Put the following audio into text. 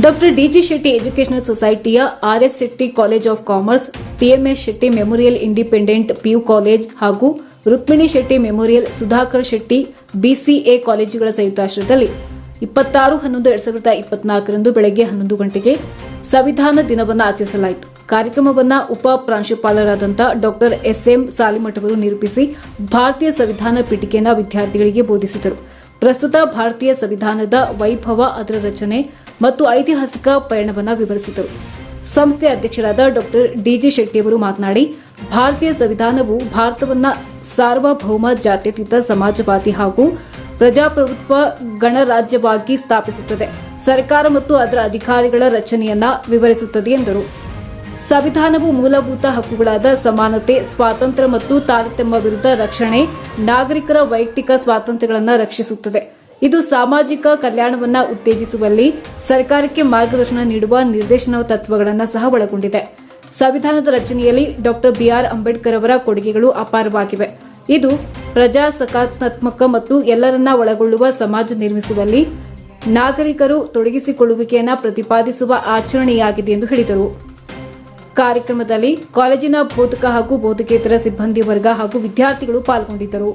Doctor DG Shetty educational ಸೊಸೈಟಿಯ RS Shetty college of commerce, TMS Shetty memorial independent PU college ಹಾಗೂ Rukmini Shetty memorial Sudhakar Shetty BCA ಕಾಲೇಜುಗಳ ಸಂಯುಕ್ತಾಶ್ರಯದಲ್ಲಿ 26/11/2024 ಬೆಳಗ್ಗೆ 11 ಗಂಟೆಗೆ ಸಂವಿಧಾನ ದಿನವನ್ನು ಆಚರಿಸಲಾಯಿತು. ಕಾರ್ಯಕ್ರಮವನ್ನು ಉಪ ಪ್ರಾಂಶುಪಾಲರಾದಂಥ ಡಾಕ್ಟರ್ ಎಸ್ಎಂ ಸಾಲಿಮಠ್ ಅವರು ನಿರೂಪಿಸಿ ಭಾರತೀಯ ಸಂವಿಧಾನ ಪೀಠಿಕೆಯನ್ನು ವಿದ್ಯಾರ್ಥಿಗಳಿಗೆ ಬೋಧಿಸಿದರು. ಪ್ರಸ್ತುತ ಭಾರತೀಯ ಸಂವಿಧಾನದ ವೈಭವ, ಅದರ ರಚನೆ ಮತ್ತು ಐತಿಹಾಸಿಕ ಪಯಣವನ್ನು ವಿವರಿಸಿದರು. ಸಂಸ್ಥೆಯ ಅಧ್ಯಕ್ಷರಾದ ಡಾಕ್ಟರ್ ಡಿಜಿ ಶೆಟ್ಟಿ ಅವರು ಮಾತನಾಡಿ, ಭಾರತೀಯ ಸಂವಿಧಾನವು ಭಾರತವನ್ನು ಸಾರ್ವಭೌಮ ಜಾತ್ಯತೀತ ಸಮಾಜವಾದಿ ಹಾಗೂ ಪ್ರಜಾಪ್ರಭುತ್ವ ಗಣರಾಜ್ಯವಾಗಿ ಸ್ಥಾಪಿಸುತ್ತದೆ. ಸರ್ಕಾರ ಮತ್ತು ಅದರ ಅಧಿಕಾರಿಗಳ ರಚನೆಯನ್ನ ವಿವರಿಸುತ್ತದೆ ಎಂದರು. ಸಂವಿಧಾನವು ಮೂಲಭೂತ ಹಕ್ಕುಗಳಾದ ಸಮಾನತೆ, ಸ್ವಾತಂತ್ರ್ಯ ಮತ್ತು ತಾರತಮ್ಯ ವಿರುದ್ಧ ರಕ್ಷಣೆ, ನಾಗರಿಕರ ವೈಯಕ್ತಿಕ ಸ್ವಾತಂತ್ರ್ಯಗಳನ್ನು ರಕ್ಷಿಸುತ್ತದೆ. ಇದು ಸಾಮಾಜಿಕ ಕಲ್ಯಾಣವನ್ನು ಉತ್ತೇಜಿಸುವಲ್ಲಿ ಸರ್ಕಾರಕ್ಕೆ ಮಾರ್ಗದರ್ಶನ ನೀಡುವ ನಿರ್ದೇಶನ ತತ್ವಗಳನ್ನು ಸಹ ಒಳಗೊಂಡಿದೆ. ಸಂವಿಧಾನದ ರಚನೆಯಲ್ಲಿ ಡಾಕ್ಟರ್ ಬಿಆರ್ ಅಂಬೇಡ್ಕರ್ ಅವರ ಕೊಡುಗೆಗಳು ಅಪಾರವಾಗಿವೆ. ಇದು ಪ್ರಜಾಸತ್ತಾತ್ಮಕ ಮತ್ತು ಎಲ್ಲರನ್ನ ಒಳಗೊಳ್ಳುವ ಸಮಾಜ ನಿರ್ಮಿಸುವಲ್ಲಿ ನಾಗರಿಕರು ತೊಡಗಿಸಿಕೊಳ್ಳುವಿಕೆಯನ್ನು ಪ್ರತಿಪಾದಿಸುವ ಆಚರಣೆಯಾಗಿದೆ ಎಂದು ಹೇಳಿದರು. ಕಾರ್ಯಕ್ರಮದಲ್ಲಿ ಕಾಲೇಜಿನ ಬೋಧಕ ಹಾಗೂ ಬೋಧಕೇತರ ಸಿಬ್ಬಂದಿ ವರ್ಗ ಹಾಗೂ ವಿದ್ಯಾರ್ಥಿಗಳು ಪಾಲ್ಗೊಂಡಿದ್ದರು.